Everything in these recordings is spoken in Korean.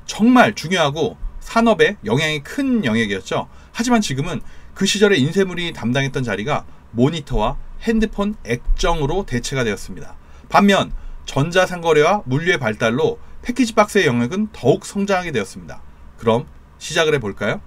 정말 중요하고 산업에 영향이 큰 영역이었죠. 하지만 지금은 그 시절에 인쇄물이 담당했던 자리가 모니터와 핸드폰 액정으로 대체가 되었습니다. 반면 전자상거래와 물류의 발달로 패키지 박스의 영역은 더욱 성장하게 되었습니다. 그럼 시작을 해볼까요?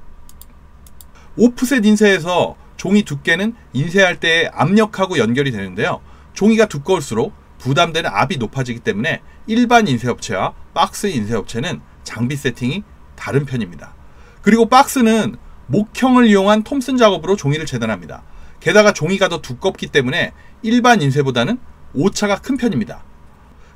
오프셋 인쇄에서 종이 두께는 인쇄할 때 압력하고 연결이 되는데요. 종이가 두꺼울수록 부담되는 압이 높아지기 때문에 일반 인쇄업체와 박스 인쇄업체는 장비 세팅이 다른 편입니다. 그리고 박스는 목형을 이용한 톰슨 작업으로 종이를 재단합니다. 게다가 종이가 더 두껍기 때문에 일반 인쇄보다는 오차가 큰 편입니다.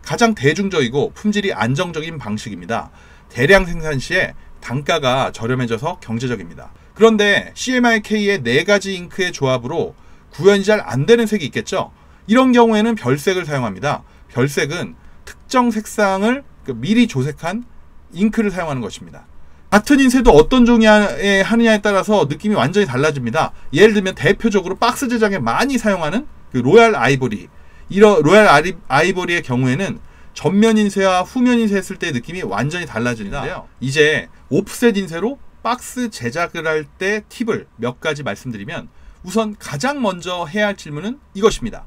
가장 대중적이고 품질이 안정적인 방식입니다. 대량 생산 시에 단가가 저렴해져서 경제적입니다. 그런데 CMYK의 4가지 잉크의 조합으로 구현이 잘 안되는 색이 있겠죠. 이런 경우에는 별색을 사용합니다. 별색은 특정 색상을 미리 조색한 잉크를 사용하는 것입니다. 같은 인쇄도 어떤 종이에 하느냐에 따라서 느낌이 완전히 달라집니다. 예를 들면 대표적으로 박스 제작에 많이 사용하는 로얄 아이보리, 이런 로얄 아이보리의 경우에는 전면 인쇄와 후면 인쇄했을 때 느낌이 완전히 달라지는데요. 이제 오프셋 인쇄로 박스 제작을 할 때 팁을 몇 가지 말씀드리면, 우선 가장 먼저 해야 할 질문은 이것입니다.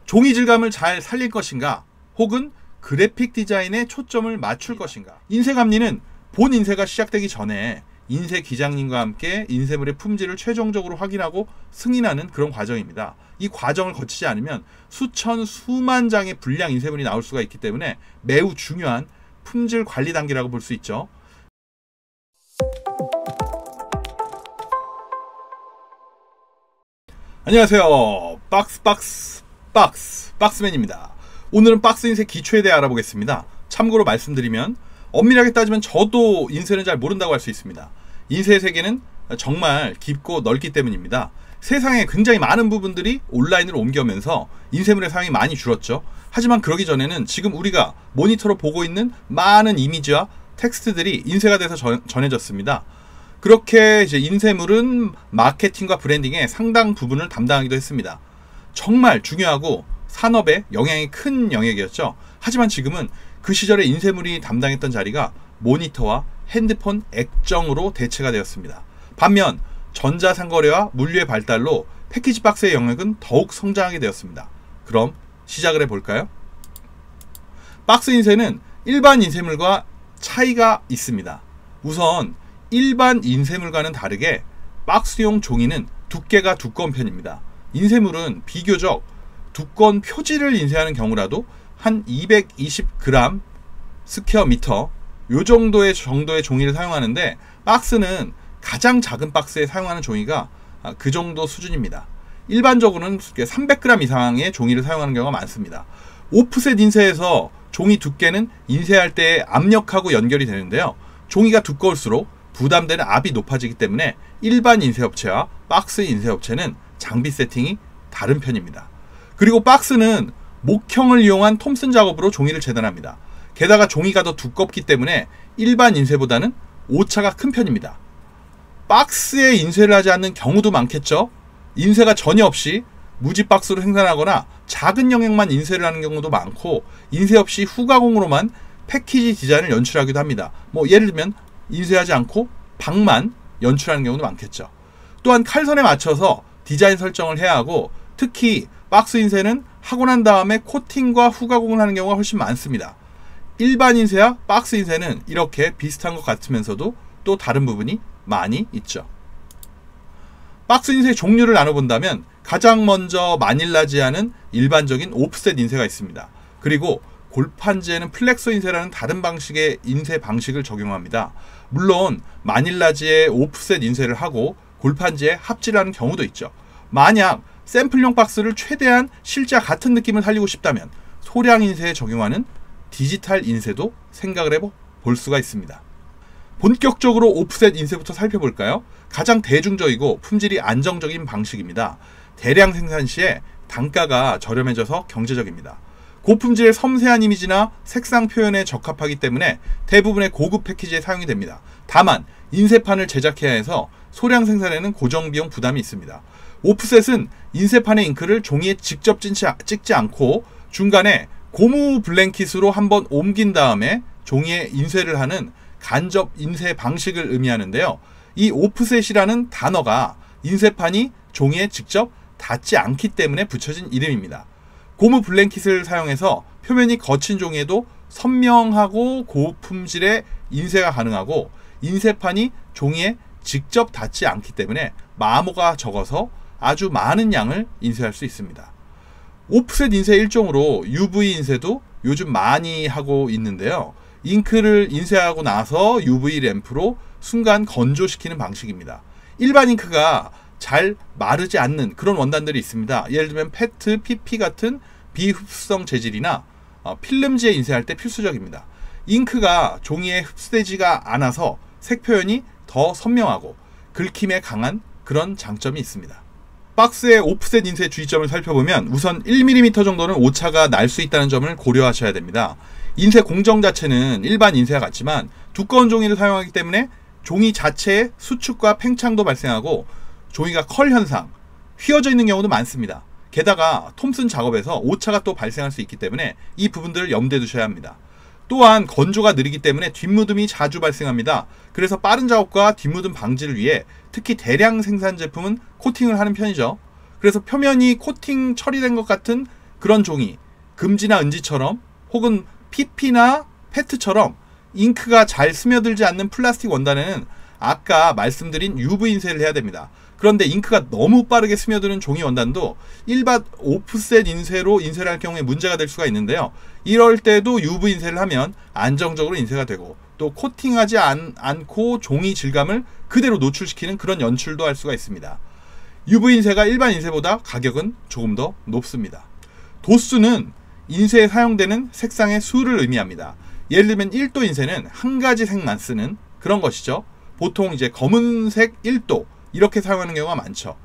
종이 질감을 잘 살릴 것인가, 혹은 그래픽 디자인에 초점을 맞출 것인가. 인쇄 감리는 본 인쇄가 시작되기 전에 인쇄 기장님과 함께 인쇄물의 품질을 최종적으로 확인하고 승인하는 그런 과정입니다. 이 과정을 거치지 않으면 수천 수만 장의 불량 인쇄물이 나올 수가 있기 때문에 매우 중요한 품질 관리 단계라고 볼 수 있죠. 안녕하세요. 박스맨입니다. 오늘은 박스 인쇄 기초에 대해 알아보겠습니다. 참고로 말씀드리면, 엄밀하게 따지면 저도 인쇄는 잘 모른다고 할 수 있습니다. 인쇄의 세계는 정말 깊고 넓기 때문입니다. 세상에 굉장히 많은 부분들이 온라인으로 옮겨오면서 인쇄물의 사용이 많이 줄었죠. 하지만 그러기 전에는 지금 우리가 모니터로 보고 있는 많은 이미지와 텍스트들이 인쇄가 돼서 전해졌습니다. 그렇게 이제 인쇄물은 마케팅과 브랜딩의 상당 부분을 담당하기도 했습니다. 정말 중요하고 산업에 영향이 큰 영역이었죠. 하지만 지금은 그 시절에 인쇄물이 담당했던 자리가 모니터와 핸드폰 액정으로 대체가 되었습니다. 반면 전자상거래와 물류의 발달로 패키지 박스의 영역은 더욱 성장하게 되었습니다. 그럼 시작을 해볼까요? 박스 인쇄는 일반 인쇄물과 차이가 있습니다. 우선 일반 인쇄물과는 다르게 박스용 종이는 두께가 두꺼운 편입니다. 인쇄물은 비교적 두꺼운 표지를 인쇄하는 경우라도 한 220g 스퀘어 미터 요 정도의 종이를 사용하는데, 박스는 가장 작은 박스에 사용하는 종이가 그 정도 수준입니다. 일반적으로는 300g 이상의 종이를 사용하는 경우가 많습니다. 오프셋 인쇄에서 종이 두께는 인쇄할 때 압력하고 연결이 되는데요. 종이가 두꺼울수록 부담되는 압이 높아지기 때문에 일반 인쇄업체와 박스 인쇄업체는 장비 세팅이 다른 편입니다. 그리고 박스는 목형을 이용한 톰슨 작업으로 종이를 재단합니다. 게다가 종이가 더 두껍기 때문에 일반 인쇄보다는 오차가 큰 편입니다. 박스에 인쇄를 하지 않는 경우도 많겠죠. 인쇄가 전혀 없이 무지 박스로 생산하거나 작은 영역만 인쇄를 하는 경우도 많고, 인쇄 없이 후가공으로만 패키지 디자인을 연출하기도 합니다. 예를 들면 인쇄하지 않고 박만 연출하는 경우도 많겠죠. 또한 칼선에 맞춰서 디자인 설정을 해야 하고, 특히 박스 인쇄는 하고 난 다음에 코팅과 후가공을 하는 경우가 훨씬 많습니다. 일반 인쇄와 박스 인쇄는 이렇게 비슷한 것 같으면서도 또 다른 부분이 많이 있죠. 박스 인쇄 종류를 나눠본다면 가장 먼저 마닐라지아는 일반적인 오프셋 인쇄가 있습니다. 그리고 골판지에는 플렉서 인쇄라는 다른 방식의 인쇄 방식을 적용합니다. 물론 마닐라지에 오프셋 인쇄를 하고 골판지에 합질을 하는 경우도 있죠. 만약 샘플용 박스를 최대한 실제와 같은 느낌을 살리고 싶다면 소량 인쇄에 적용하는 디지털 인쇄도 생각을 해볼 수가 있습니다. 본격적으로 오프셋 인쇄부터 살펴볼까요? 가장 대중적이고 품질이 안정적인 방식입니다. 대량 생산 시에 단가가 저렴해져서 경제적입니다. 고품질의 섬세한 이미지나 색상 표현에 적합하기 때문에 대부분의 고급 패키지에 사용이 됩니다. 다만 인쇄판을 제작해야 해서 소량 생산에는 고정비용 부담이 있습니다. 오프셋은 인쇄판의 잉크를 종이에 직접 찍지 않고 중간에 고무 블랭킷으로 한번 옮긴 다음에 종이에 인쇄를 하는 간접 인쇄 방식을 의미하는데요. 이 오프셋이라는 단어가 인쇄판이 종이에 직접 닿지 않기 때문에 붙여진 이름입니다. 고무 블랭킷을 사용해서 표면이 거친 종이에도 선명하고 고품질의 인쇄가 가능하고 인쇄판이 종이에 직접 닿지 않기 때문에 마모가 적어서 아주 많은 양을 인쇄할 수 있습니다. 오프셋 인쇄 일종으로 UV 인쇄도 요즘 많이 하고 있는데요. 잉크를 인쇄하고 나서 UV 램프로 순간 건조시키는 방식입니다. 일반 잉크가 잘 마르지 않는 그런 원단들이 있습니다. 예를 들면 페트, PP 같은 비흡수성 재질이나 필름지에 인쇄할 때 필수적입니다. 잉크가 종이에 흡수되지가 않아서 색 표현이 더 선명하고 긁힘에 강한 그런 장점이 있습니다. 박스의 오프셋 인쇄 주의점을 살펴보면 우선 1mm 정도는 오차가 날 수 있다는 점을 고려하셔야 됩니다. 인쇄 공정 자체는 일반 인쇄와 같지만 두꺼운 종이를 사용하기 때문에 종이 자체에 수축과 팽창도 발생하고 종이가 컬 현상, 휘어져 있는 경우도 많습니다. 게다가 톰슨 작업에서 오차가 또 발생할 수 있기 때문에 이 부분들을 염두에 두셔야 합니다. 또한 건조가 느리기 때문에 뒷무듬이 자주 발생합니다. 그래서 빠른 작업과 뒷무듬 방지를 위해 특히 대량 생산 제품은 코팅을 하는 편이죠. 그래서 표면이 코팅 처리된 것 같은 그런 종이, 금지나 은지처럼 혹은 PP나 페트처럼 잉크가 잘 스며들지 않는 플라스틱 원단에는 아까 말씀드린 UV 인쇄를 해야 됩니다. 그런데 잉크가 너무 빠르게 스며드는 종이 원단도 일반 오프셋 인쇄로 인쇄를 할 경우에 문제가 될 수가 있는데요. 이럴 때도 UV 인쇄를 하면 안정적으로 인쇄가 되고 또 코팅하지 않고 종이 질감을 그대로 노출시키는 그런 연출도 할 수가 있습니다. UV 인쇄가 일반 인쇄보다 가격은 조금 더 높습니다. 도수는 인쇄에 사용되는 색상의 수를 의미합니다. 예를 들면 1도 인쇄는 한 가지 색만 쓰는 그런 것이죠. 보통 이제 검은색 1도 이렇게 사용하는 경우가 많죠.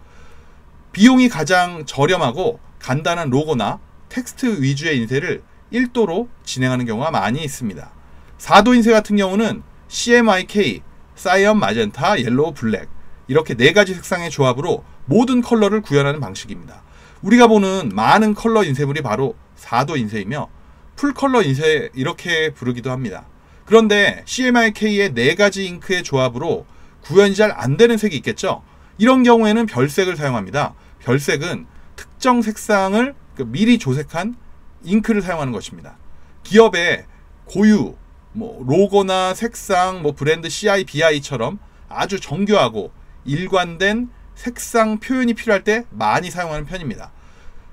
비용이 가장 저렴하고 간단한 로고나 텍스트 위주의 인쇄를 1도로 진행하는 경우가 많이 있습니다. 4도 인쇄 같은 경우는 CMYK, 사이언, 마젠타, 옐로우, 블랙 이렇게 4가지 색상의 조합으로 모든 컬러를 구현하는 방식입니다. 우리가 보는 많은 컬러 인쇄물이 바로 4도 인쇄이며 풀컬러 인쇄 이렇게 부르기도 합니다. 그런데 CMYK의 4가지 잉크의 조합으로 구현이 잘 안되는 색이 있겠죠. 이런 경우에는 별색을 사용합니다. 별색은 특정 색상을 미리 조색한 잉크를 사용하는 것입니다. 기업의 고유 로고나 색상, 브랜드 CI, BI처럼 아주 정교하고 일관된 색상 표현이 필요할 때 많이 사용하는 편입니다.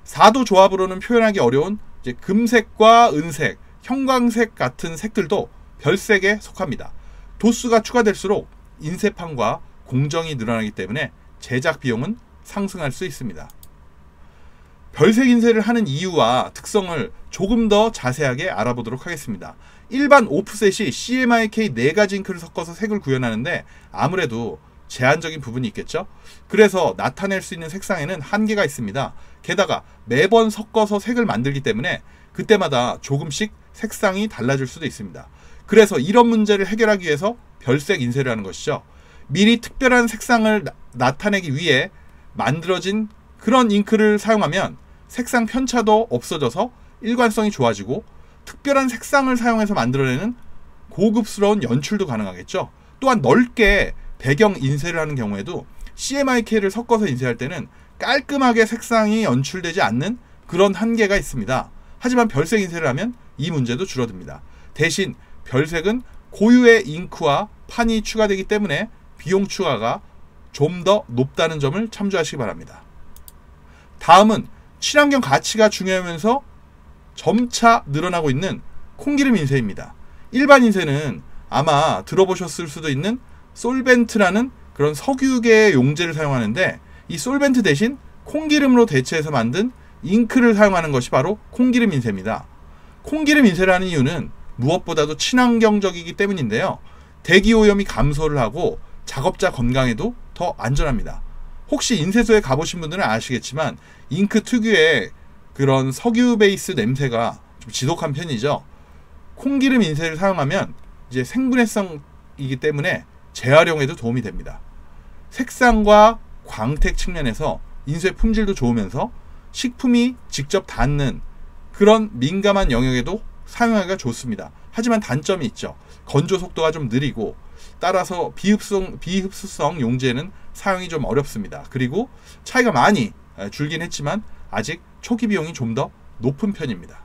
4도 조합으로는 표현하기 어려운 이제 금색과 은색, 형광색 같은 색들도 별색에 속합니다. 도수가 추가될수록 인쇄판과 공정이 늘어나기 때문에 제작 비용은 상승할 수 있습니다. 별색 인쇄를 하는 이유와 특성을 조금 더 자세하게 알아보도록 하겠습니다. 일반 오프셋이 CMYK 4가지 잉크를 섞어서 색을 구현하는데 아무래도 제한적인 부분이 있겠죠. 그래서 나타낼 수 있는 색상에는 한계가 있습니다. 게다가 매번 섞어서 색을 만들기 때문에 그때마다 조금씩 색상이 달라질 수도 있습니다. 그래서 이런 문제를 해결하기 위해서 별색 인쇄를 하는 것이죠. 미리 특별한 색상을 나타내기 위해 만들어진 그런 잉크를 사용하면 색상 편차도 없어져서 일관성이 좋아지고 특별한 색상을 사용해서 만들어내는 고급스러운 연출도 가능하겠죠. 또한 넓게 배경 인쇄를 하는 경우에도 CMYK를 섞어서 인쇄할 때는 깔끔하게 색상이 연출되지 않는 그런 한계가 있습니다. 하지만 별색 인쇄를 하면 이 문제도 줄어듭니다. 대신 별색은 고유의 잉크와 판이 추가되기 때문에 비용 추가가 좀 더 높다는 점을 참조하시기 바랍니다. 다음은 친환경 가치가 중요하면서 점차 늘어나고 있는 콩기름 인쇄입니다. 일반 인쇄는 아마 들어보셨을 수도 있는 솔벤트라는 그런 석유계 용제를 사용하는데 이 솔벤트 대신 콩기름으로 대체해서 만든 잉크를 사용하는 것이 바로 콩기름 인쇄입니다. 콩기름 인쇄를 하는 이유는 무엇보다도 친환경적이기 때문인데요. 대기오염이 감소를 하고 작업자 건강에도 더 안전합니다. 혹시 인쇄소에 가보신 분들은 아시겠지만 잉크 특유의 그런 석유 베이스 냄새가 좀 지독한 편이죠. 콩기름 인쇄를 사용하면 이제 생분해성이기 때문에 재활용에도 도움이 됩니다. 색상과 광택 측면에서 인쇄 품질도 좋으면서 식품이 직접 닿는 그런 민감한 영역에도 사용하기가 좋습니다. 하지만 단점이 있죠. 건조 속도가 좀 느리고 따라서 비흡수성 용지에는 사용이 좀 어렵습니다. 그리고 차이가 많이 줄긴 했지만 아직 초기 비용이 좀 더 높은 편입니다.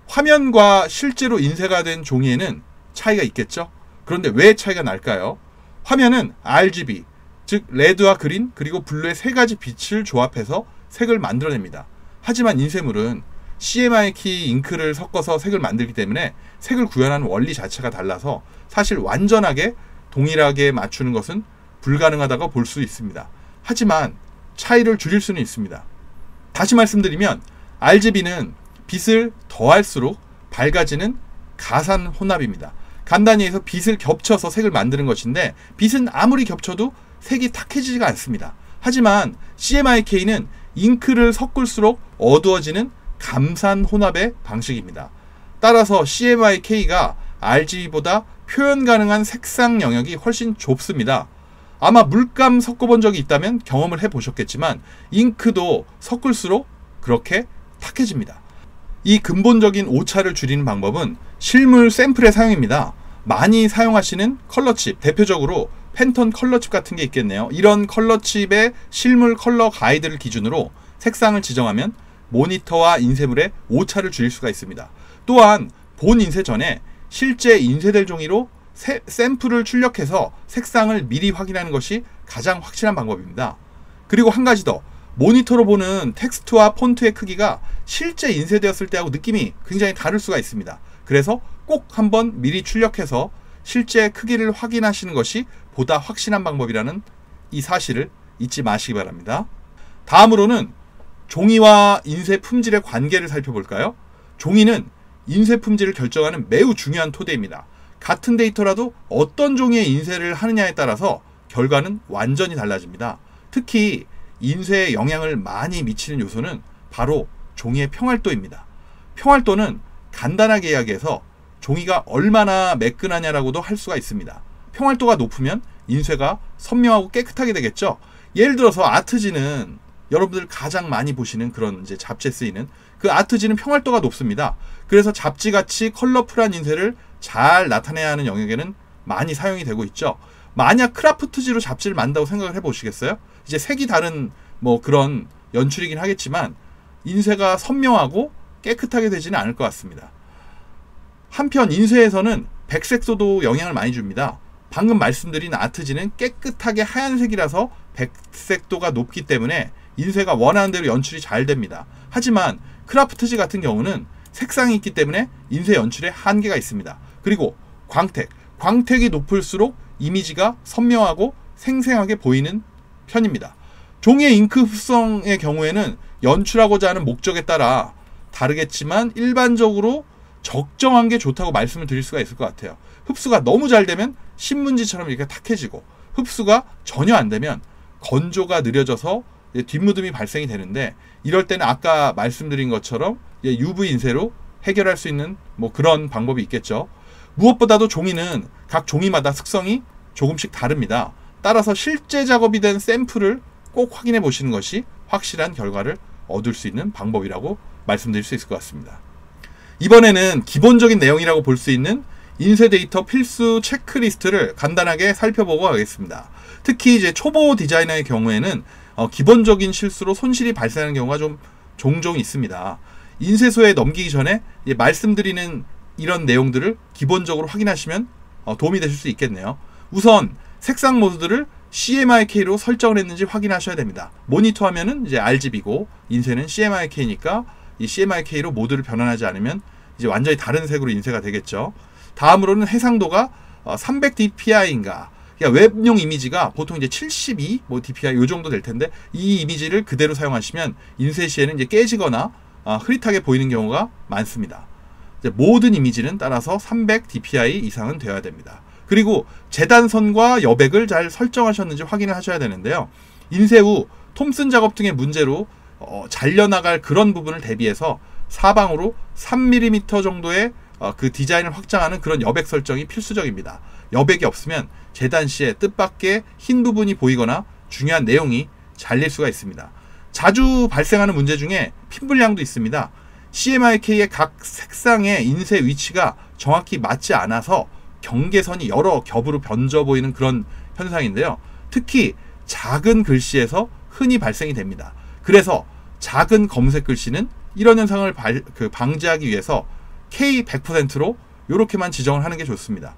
화면과 실제로 인쇄가 된 종이에는 차이가 있겠죠? 그런데 왜 차이가 날까요? 화면은 RGB, 즉 레드와 그린 그리고 블루의 세 가지 빛을 조합해서 색을 만들어냅니다. 하지만 인쇄물은 CMYK 잉크를 섞어서 색을 만들기 때문에 색을 구현하는 원리 자체가 달라서 사실 완전하게 동일하게 맞추는 것은 불가능하다고 볼 수 있습니다. 하지만 차이를 줄일 수는 있습니다. 다시 말씀드리면 RGB는 빛을 더할수록 밝아지는 가산 혼합입니다. 간단히 해서 빛을 겹쳐서 색을 만드는 것인데 빛은 아무리 겹쳐도 색이 탁해지지가 않습니다. 하지만 CMYK는 잉크를 섞을수록 어두워지는 감산 혼합의 방식입니다. 따라서 CMYK가 RGB보다 표현 가능한 색상 영역이 훨씬 좁습니다. 아마 물감 섞어본 적이 있다면 경험을 해보셨겠지만 잉크도 섞을수록 그렇게 탁해집니다. 이 근본적인 오차를 줄이는 방법은 실물 샘플의 사용입니다. 많이 사용하시는 컬러칩, 대표적으로 팬톤 컬러칩 같은 게 있겠네요. 이런 컬러칩의 실물 컬러 가이드를 기준으로 색상을 지정하면 모니터와 인쇄물의 오차를 줄일 수가 있습니다. 또한 본 인쇄 전에 실제 인쇄될 종이로 샘플을 출력해서 색상을 미리 확인하는 것이 가장 확실한 방법입니다. 그리고 한 가지 더, 모니터로 보는 텍스트와 폰트의 크기가 실제 인쇄되었을 때하고 느낌이 굉장히 다를 수가 있습니다. 그래서 꼭 한번 미리 출력해서 실제 크기를 확인하시는 것이 보다 확실한 방법이라는 이 사실을 잊지 마시기 바랍니다. 다음으로는 종이와 인쇄 품질의 관계를 살펴볼까요? 종이는 인쇄 품질을 결정하는 매우 중요한 토대입니다. 같은 데이터라도 어떤 종이의 인쇄를 하느냐에 따라서 결과는 완전히 달라집니다. 특히 인쇄에 영향을 많이 미치는 요소는 바로 종이의 평활도입니다. 평활도는 간단하게 이야기해서 종이가 얼마나 매끈하냐라고도 할 수가 있습니다. 평활도가 높으면 인쇄가 선명하고 깨끗하게 되겠죠. 예를 들어서 아트지는 여러분들 가장 많이 보시는 그런 이제 잡지에 쓰이는 그 아트지는 평활도가 높습니다. 그래서 잡지같이 컬러풀한 인쇄를 잘 나타내야 하는 영역에는 많이 사용이 되고 있죠. 만약 크라프트지로 잡지를 만든다고 생각을 해보시겠어요? 이제 색이 다른 뭐 그런 연출이긴 하겠지만 인쇄가 선명하고 깨끗하게 되지는 않을 것 같습니다. 한편 인쇄에서는 백색소도 영향을 많이 줍니다. 방금 말씀드린 아트지는 깨끗하게 하얀색이라서 백색도가 높기 때문에 인쇄가 원하는 대로 연출이 잘 됩니다. 하지만 크라프트지 같은 경우는 색상이 있기 때문에 인쇄 연출에 한계가 있습니다. 그리고 광택이 높을수록 이미지가 선명하고 생생하게 보이는 편입니다. 종이의 잉크 흡수성의 경우에는 연출하고자 하는 목적에 따라 다르겠지만 일반적으로 적정한 게 좋다고 말씀을 드릴 수가 있을 것 같아요. 흡수가 너무 잘 되면 신문지처럼 이렇게 탁해지고 흡수가 전혀 안 되면 건조가 느려져서 뒷무듬이 발생이 되는데 이럴 때는 아까 말씀드린 것처럼 UV 인쇄로 해결할 수 있는 뭐 그런 방법이 있겠죠. 무엇보다도 종이는 각 종이마다 특성이 조금씩 다릅니다. 따라서 실제 작업이 된 샘플을 꼭 확인해 보시는 것이 확실한 결과를 얻을 수 있는 방법이라고 말씀드릴 수 있을 것 같습니다. 이번에는 기본적인 내용이라고 볼 수 있는 인쇄 데이터 필수 체크리스트를 간단하게 살펴보고 가겠습니다. 특히 이제 초보 디자이너의 경우에는 기본적인 실수로 손실이 발생하는 경우가 좀 종종 있습니다. 인쇄소에 넘기기 전에 말씀드리는 이런 내용들을 기본적으로 확인하시면 도움이 되실 수 있겠네요. 우선 색상 모드를 CMYK로 설정을 했는지 확인하셔야 됩니다. 모니터 화면은 이제 RGB고 인쇄는 CMYK니까 이 CMYK로 모드를 변환하지 않으면 이제 완전히 다른 색으로 인쇄가 되겠죠. 다음으로는 해상도가 300dpi인가. 그러니까 웹용 이미지가 보통 이제 72 dpi 요 정도 될 텐데 이 이미지를 그대로 사용하시면 인쇄 시에는 이제 깨지거나 흐릿하게 보이는 경우가 많습니다. 이제 모든 이미지는 따라서 300dpi 이상은 되어야 됩니다. 그리고 재단선과 여백을 잘 설정하셨는지 확인을 하셔야 되는데요. 인쇄 후 톰슨 작업 등의 문제로 잘려나갈 그런 부분을 대비해서 사방으로 3mm 정도의 그 디자인을 확장하는 그런 여백 설정이 필수적입니다. 여백이 없으면 재단 시에 뜻밖의 흰 부분이 보이거나 중요한 내용이 잘릴 수가 있습니다. 자주 발생하는 문제 중에 핀불량도 있습니다. CMYK의 각 색상의 인쇄 위치가 정확히 맞지 않아서 경계선이 여러 겹으로 번져 보이는 그런 현상인데요. 특히 작은 글씨에서 흔히 발생이 됩니다. 그래서 작은 검은색 글씨는 이런 현상을 방지하기 위해서 K 100%로 이렇게만 지정을 하는 게 좋습니다.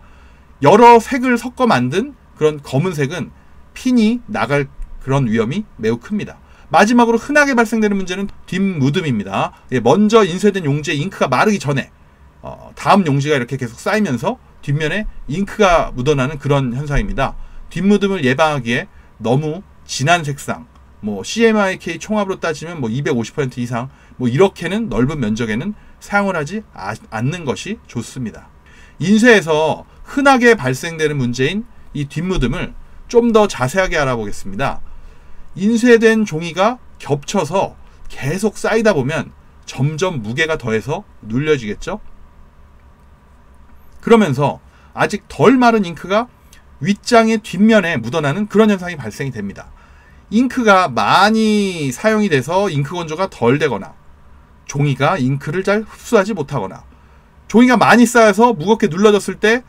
여러 색을 섞어 만든 그런 검은색은 핀이 나갈 그런 위험이 매우 큽니다. 마지막으로 흔하게 발생되는 문제는 뒷무듬입니다. 먼저 인쇄된 용지에 잉크가 마르기 전에 다음 용지가 이렇게 계속 쌓이면서 뒷면에 잉크가 묻어나는 그런 현상입니다. 뒷무듬을 예방하기에 너무 진한 색상, CMYK 총합으로 따지면 250% 이상, 이렇게는 넓은 면적에는 사용을 하지 않는 것이 좋습니다. 인쇄에서 흔하게 발생되는 문제인 이 뒷무듬을 좀 더 자세하게 알아보겠습니다. 인쇄된 종이가 겹쳐서 계속 쌓이다 보면 점점 무게가 더해서 눌려지겠죠? 그러면서 아직 덜 마른 잉크가 윗장의 뒷면에 묻어나는 그런 현상이 발생이 됩니다. 잉크가 많이 사용이 돼서 잉크 건조가 덜 되거나 종이가 잉크를 잘 흡수하지 못하거나 종이가 많이 쌓여서 무겁게 눌러졌을 때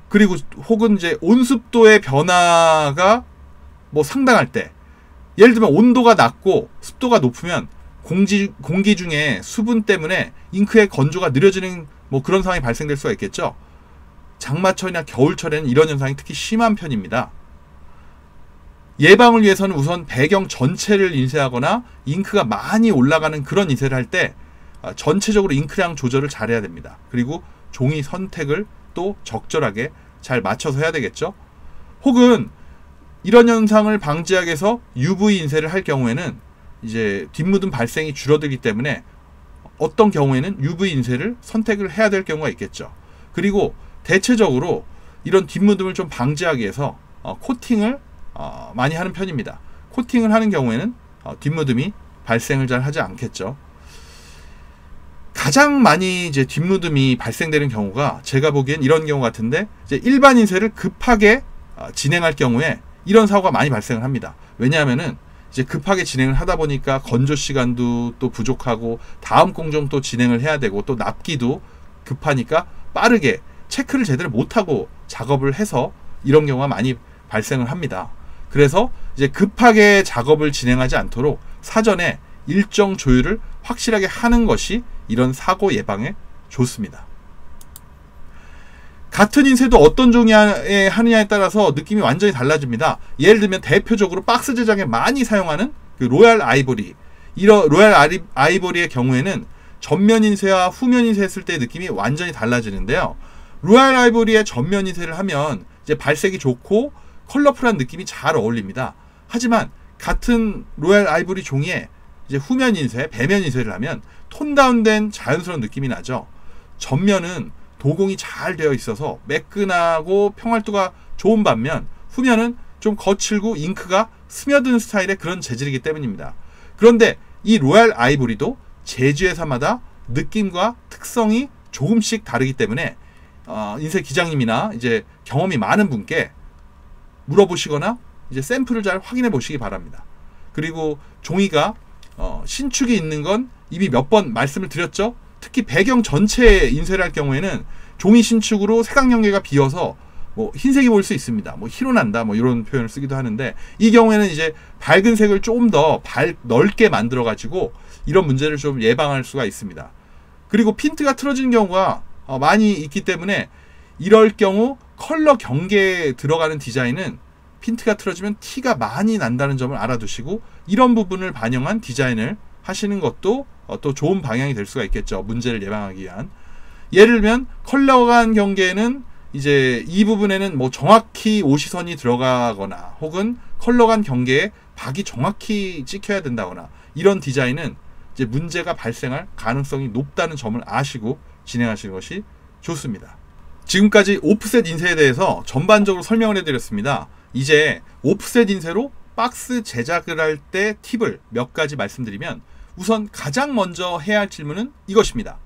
그리고 혹은 이제 온습도의 변화가 상당할 때 예를 들면 온도가 낮고 습도가 높으면 공기 중에 수분 때문에 잉크의 건조가 느려지는 그런 상황이 발생될 수가 있겠죠. 장마철이나 겨울철에는 이런 현상이 특히 심한 편입니다. 예방을 위해서는 우선 배경 전체를 인쇄하거나 잉크가 많이 올라가는 그런 인쇄를 할 때 전체적으로 잉크량 조절을 잘해야 됩니다. 그리고 종이 선택을 또 적절하게 잘 맞춰서 해야 되겠죠. 혹은 이런 현상을 방지하기 위해서 UV 인쇄를 할 경우에는 이제 뒷무듬 발생이 줄어들기 때문에 어떤 경우에는 UV 인쇄를 선택을 해야 될 경우가 있겠죠. 그리고 대체적으로 이런 뒷무듬을 좀 방지하기 위해서 코팅을 많이 하는 편입니다. 코팅을 하는 경우에는 뒷무듬이 발생을 잘 하지 않겠죠. 가장 많이 이제 뒷무듬이 발생되는 경우가 제가 보기엔 이런 경우 같은데 이제 일반 인쇄를 급하게 진행할 경우에 이런 사고가 많이 발생을 합니다. 왜냐하면은 이제 급하게 진행을 하다 보니까 건조 시간도 또 부족하고 다음 공정 또 진행을 해야 되고 또 납기도 급하니까 빠르게 체크를 제대로 못하고 작업을 해서 이런 경우가 많이 발생을 합니다. 그래서 이제 급하게 작업을 진행하지 않도록 사전에 일정 조율을 확실하게 하는 것이 이런 사고 예방에 좋습니다. 같은 인쇄도 어떤 종이에 하느냐에 따라서 느낌이 완전히 달라집니다. 예를 들면 대표적으로 박스 제작에 많이 사용하는 그 로얄 아이보리, 이런 로얄 아이보리의 경우에는 전면 인쇄와 후면 인쇄 했을 때 느낌이 완전히 달라지는데요. 로얄 아이보리의 전면 인쇄를 하면 이제 발색이 좋고 컬러풀한 느낌이 잘 어울립니다. 하지만 같은 로얄 아이보리 종이에 이제 후면 인쇄, 배면 인쇄를 하면 톤 다운된 자연스러운 느낌이 나죠. 전면은 도공이 잘 되어 있어서 매끈하고 평활도가 좋은 반면 후면은 좀 거칠고 잉크가 스며드는 스타일의 그런 재질이기 때문입니다. 그런데 이 로얄 아이보리도 제조회사마다 느낌과 특성이 조금씩 다르기 때문에 인쇄 기장님이나 이제 경험이 많은 분께 물어보시거나 이제 샘플을 잘 확인해 보시기 바랍니다. 그리고 종이가 신축이 있는 건 이미 몇 번 말씀을 드렸죠. 특히 배경 전체에 인쇄를 할 경우에는 종이 신축으로 색강 연계가 비어서 흰색이 보일 수 있습니다. 희로난다 이런 표현을 쓰기도 하는데 이 경우에는 이제 밝은 색을 조금 더 넓게 만들어 가지고 이런 문제를 좀 예방할 수가 있습니다. 그리고 핀트가 틀어지는 경우가 많이 있기 때문에 이럴 경우 컬러 경계에 들어가는 디자인은 핀트가 틀어지면 티가 많이 난다는 점을 알아두시고 이런 부분을 반영한 디자인을 하시는 것도 또 좋은 방향이 될 수가 있겠죠. 문제를 예방하기 위한. 예를 들면 컬러 간 경계에는 이제 이 부분에는 정확히 오시선이 들어가거나 혹은 컬러 간 경계에 박이 정확히 찍혀야 된다거나 이런 디자인은 이제 문제가 발생할 가능성이 높다는 점을 아시고 진행하시는 것이 좋습니다. 지금까지 오프셋 인쇄에 대해서 전반적으로 설명을 해드렸습니다. 이제 오프셋 인쇄로 박스 제작을 할 때 팁을 몇 가지 말씀드리면 우선 가장 먼저 해야 할 질문은 이것입니다.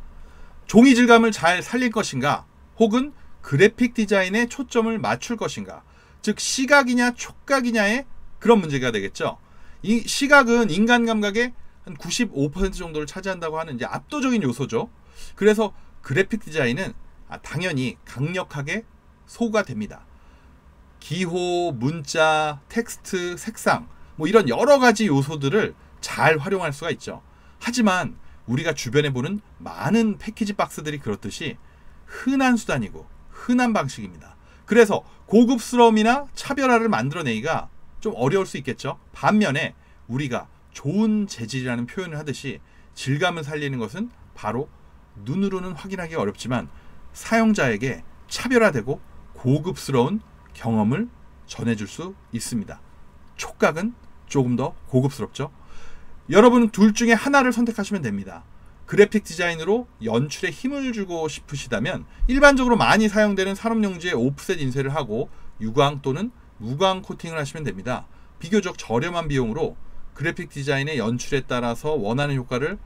종이 질감을 잘 살릴 것인가 혹은 그래픽 디자인에 초점을 맞출 것인가, 즉 시각이냐 촉각이냐의 그런 문제가 되겠죠. 이 시각은 인간 감각의 한 95% 정도를 차지한다고 하는 이제 압도적인 요소죠. 그래서 그래픽 디자인은 당연히 강력하게 소구가 됩니다. 기호, 문자, 텍스트, 색상 뭐 이런 여러 가지 요소들을 잘 활용할 수가 있죠. 하지만 우리가 주변에 보는 많은 패키지 박스들이 그렇듯이 흔한 수단이고 흔한 방식입니다. 그래서 고급스러움이나 차별화를 만들어내기가 좀 어려울 수 있겠죠. 반면에 우리가 좋은 재질이라는 표현을 하듯이 질감을 살리는 것은 바로 눈으로는 확인하기가 어렵지만 사용자에게 차별화되고 고급스러운 경험을 전해줄 수 있습니다. 촉각은 조금 더 고급스럽죠. 여러분은 둘 중에 하나를 선택하시면 됩니다. 그래픽 디자인으로 연출에 힘을 주고 싶으시다면 일반적으로 많이 사용되는 산업용지에 오프셋 인쇄를 하고 유광 또는 무광 코팅을 하시면 됩니다. 비교적 저렴한 비용으로 그래픽 디자인의 연출에 따라서 원하는 효과를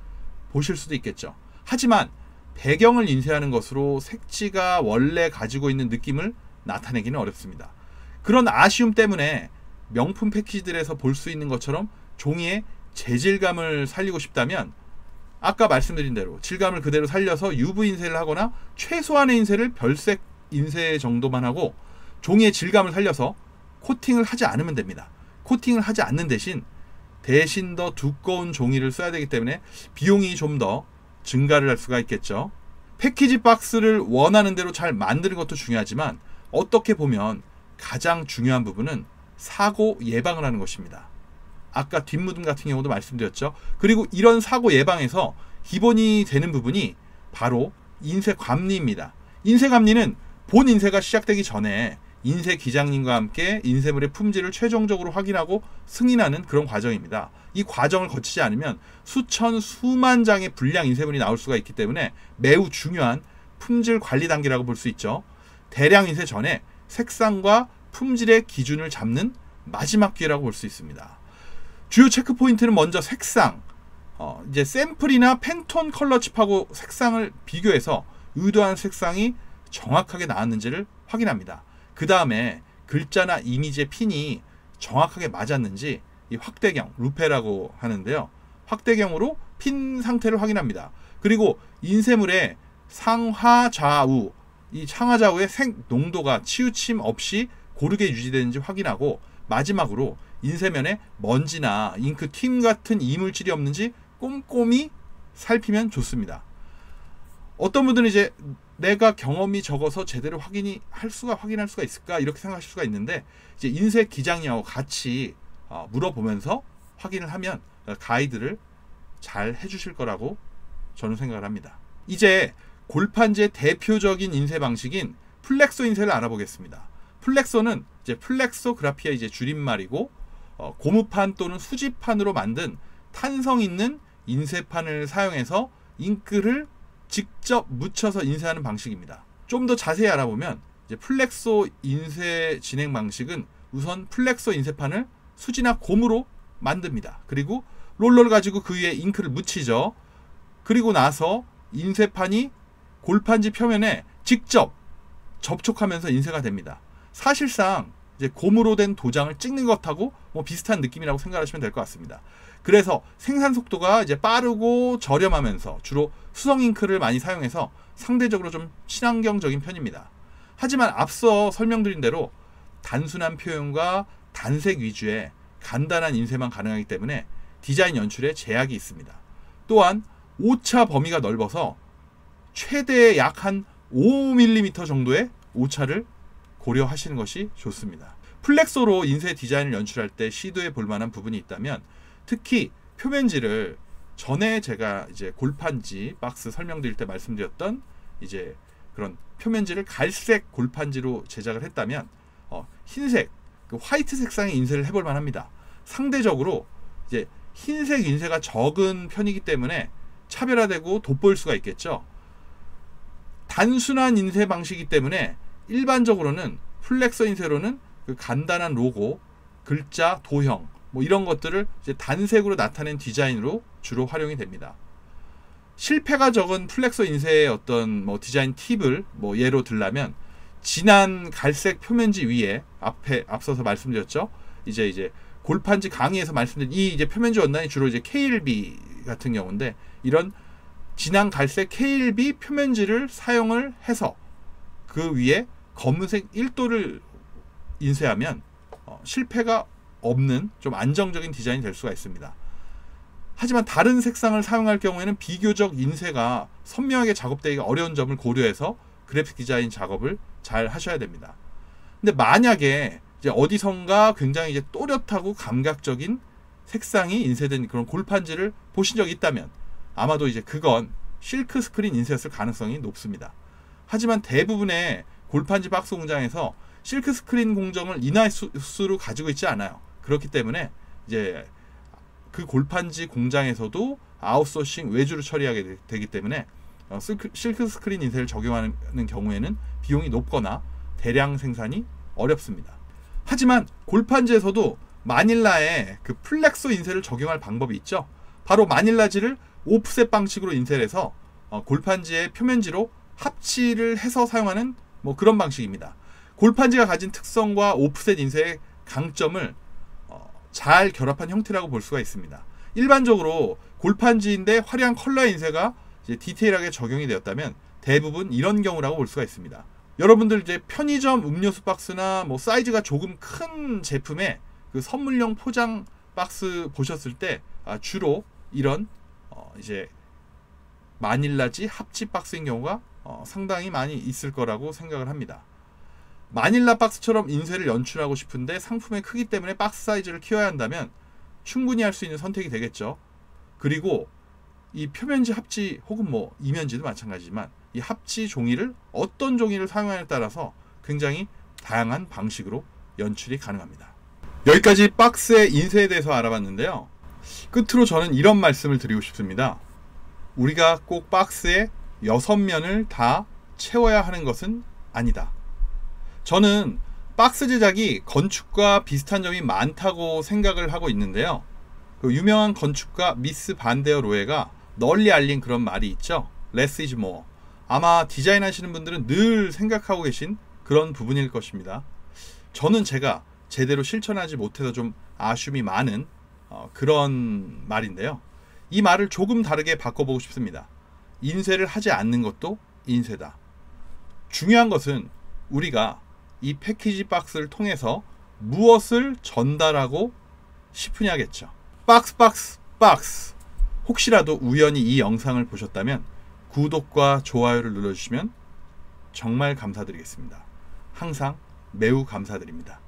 보실 수도 있겠죠. 하지만 배경을 인쇄하는 것으로 색지가 원래 가지고 있는 느낌을 나타내기는 어렵습니다. 그런 아쉬움 때문에 명품 패키지들에서 볼 수 있는 것처럼 종이의 재질감을 살리고 싶다면 아까 말씀드린 대로 질감을 그대로 살려서 UV 인쇄를 하거나 최소한의 인쇄를 별색 인쇄 정도만 하고 종이의 질감을 살려서 코팅을 하지 않으면 됩니다. 코팅을 하지 않는 대신 더 두꺼운 종이를 써야 되기 때문에 비용이 좀 더 증가를 할 수가 있겠죠. 패키지 박스를 원하는 대로 잘 만드는 것도 중요하지만 어떻게 보면 가장 중요한 부분은 사고 예방을 하는 것입니다. 아까 뒷무덤 같은 경우도 말씀드렸죠. 그리고 이런 사고 예방에서 기본이 되는 부분이 바로 인쇄 감리입니다. 인쇄 감리는 본 인쇄가 시작되기 전에 인쇄 기장님과 함께 인쇄물의 품질을 최종적으로 확인하고 승인하는 그런 과정입니다. 이 과정을 거치지 않으면 수천, 수만 장의 불량 인쇄물이 나올 수가 있기 때문에 매우 중요한 품질 관리 단계라고 볼 수 있죠. 대량 인쇄 전에 색상과 품질의 기준을 잡는 마지막 기회라고 볼 수 있습니다. 주요 체크 포인트는 먼저 색상, 이제 샘플이나 팬톤 컬러 칩하고 색상을 비교해서 의도한 색상이 정확하게 나왔는지를 확인합니다. 그 다음에 글자나 이미지의 핀이 정확하게 맞았는지 이 확대경, 루페라고 하는데요. 확대경으로 핀 상태를 확인합니다. 그리고 인쇄물의 상하 좌우, 이 상하 좌우의 색 농도가 치우침 없이 고르게 유지되는지 확인하고 마지막으로 인쇄면에 먼지나 잉크 팀 같은 이물질이 없는지 꼼꼼히 살피면 좋습니다. 어떤 분들은 이제 내가 경험이 적어서 제대로 확인할 수가 있을까 이렇게 생각하실 수가 있는데 이제 인쇄 기장님하고 같이 물어보면서 확인을 하면 가이드를 잘 해주실 거라고 저는 생각을 합니다. 이제 골판지의 대표적인 인쇄 방식인 플렉소 인쇄를 알아보겠습니다. 플렉소는 이제 플렉소그라피의 이제 줄임말이고 고무판 또는 수지판으로 만든 탄성 있는 인쇄판을 사용해서 잉크를 직접 묻혀서 인쇄하는 방식입니다. 좀 더 자세히 알아보면 이제 플렉소 인쇄 진행 방식은 우선 플렉소 인쇄판을 수지나 곰으로 만듭니다. 그리고 롤러를 가지고 그 위에 잉크를 묻히죠. 그리고 나서 인쇄판이 골판지 표면에 직접 접촉하면서 인쇄가 됩니다. 사실상 이제 곰으로 된 도장을 찍는 것하고 뭐 비슷한 느낌이라고 생각하시면 될 것 같습니다. 그래서 생산 속도가 이제 빠르고 저렴하면서 주로 수성 잉크를 많이 사용해서 상대적으로 좀 친환경적인 편입니다. 하지만 앞서 설명드린 대로 단순한 표현과 단색 위주의 간단한 인쇄만 가능하기 때문에 디자인 연출에 제약이 있습니다. 또한 오차 범위가 넓어서 최대 약 한 5mm 정도의 오차를 고려하시는 것이 좋습니다. 플렉소로 인쇄 디자인을 연출할 때 시도해 볼 만한 부분이 있다면 특히 표면지를 전에 제가 이제 골판지 박스 설명드릴 때 말씀드렸던 이제 그런 표면지를 갈색 골판지로 제작을 했다면 흰색, 그 화이트 색상의 인쇄를 해볼 만합니다. 상대적으로 이제 흰색 인쇄가 적은 편이기 때문에 차별화되고 돋보일 수가 있겠죠. 단순한 인쇄 방식이기 때문에 일반적으로는 플렉서 인쇄로는 그 간단한 로고, 글자, 도형 뭐 이런 것들을 이제 단색으로 나타낸 디자인으로 주로 활용이 됩니다. 실패가 적은 플렉서 인쇄의 어떤 뭐 디자인 팁을 뭐 예로 들라면 진한 갈색 표면지 위에 앞서서 말씀드렸죠. 이제 골판지 강의에서 말씀드린 이 이제 표면지 원단이 주로 이제 KLB 같은 경우인데 이런 진한 갈색 KLB 표면지를 사용을 해서 그 위에 검은색 1도를 인쇄하면 실패가 없는 좀 안정적인 디자인이 될 수가 있습니다. 하지만 다른 색상을 사용할 경우에는 비교적 인쇄가 선명하게 작업되기가 어려운 점을 고려해서 그래픽 디자인 작업을 잘 하셔야 됩니다. 근데 만약에 이제 어디선가 굉장히 이제 또렷하고 감각적인 색상이 인쇄된 그런 골판지를 보신 적이 있다면 아마도 이제 그건 실크 스크린 인쇄였을 가능성이 높습니다. 하지만 대부분의 골판지 박스 공장에서 실크 스크린 공정을 인하수로 가지고 있지 않아요. 그렇기 때문에 이제 그 골판지 공장에서도 아웃소싱 외주로 처리하게 되기 때문에 실크 스크린 인쇄를 적용하는 경우에는 비용이 높거나 대량 생산이 어렵습니다. 하지만 골판지에서도 마닐라에 그 플렉소 인쇄를 적용할 방법이 있죠. 바로 마닐라지를 오프셋 방식으로 인쇄를 해서 골판지의 표면지로 합치를 해서 사용하는 뭐 그런 방식입니다. 골판지가 가진 특성과 오프셋 인쇄의 강점을 잘 결합한 형태라고 볼 수가 있습니다. 일반적으로 골판지인데 화려한 컬러 인쇄가 이제 디테일하게 적용이 되었다면 대부분 이런 경우라고 볼 수가 있습니다. 여러분들 이제 편의점 음료수 박스나 뭐 사이즈가 조금 큰 제품의 그 선물용 포장 박스 보셨을 때 주로 이런 이제 마닐라지 합치 박스인 경우가 상당히 많이 있을 거라고 생각을 합니다. 마닐라 박스처럼 인쇄를 연출하고 싶은데 상품의 크기 때문에 박스 사이즈를 키워야 한다면 충분히 할 수 있는 선택이 되겠죠. 그리고 이 표면지 합치 혹은 뭐 이면지도 마찬가지지만 이 합치 종이를 어떤 종이를 사용하느냐에 따라서 굉장히 다양한 방식으로 연출이 가능합니다. 여기까지 박스의 인쇄에 대해서 알아봤는데요. 끝으로 저는 이런 말씀을 드리고 싶습니다. 우리가 꼭 박스에 6면을 다 채워야 하는 것은 아니다. 저는 박스 제작이 건축과 비슷한 점이 많다고 생각을 하고 있는데요. 그 유명한 건축가 미스 반데어 로에가 널리 알린 그런 말이 있죠. Less is more. 아마 디자인 하시는 분들은 늘 생각하고 계신 그런 부분일 것입니다. 저는 제가 제대로 실천하지 못해서 좀 아쉬움이 많은 그런 말인데요. 이 말을 조금 다르게 바꿔보고 싶습니다. 인쇄를 하지 않는 것도 인쇄다. 중요한 것은 우리가 이 패키지 박스를 통해서 무엇을 전달하고 싶으냐겠죠. 박스. 혹시라도 우연히 이 영상을 보셨다면 구독과 좋아요를 눌러주시면 정말 감사드리겠습니다. 항상 매우 감사드립니다.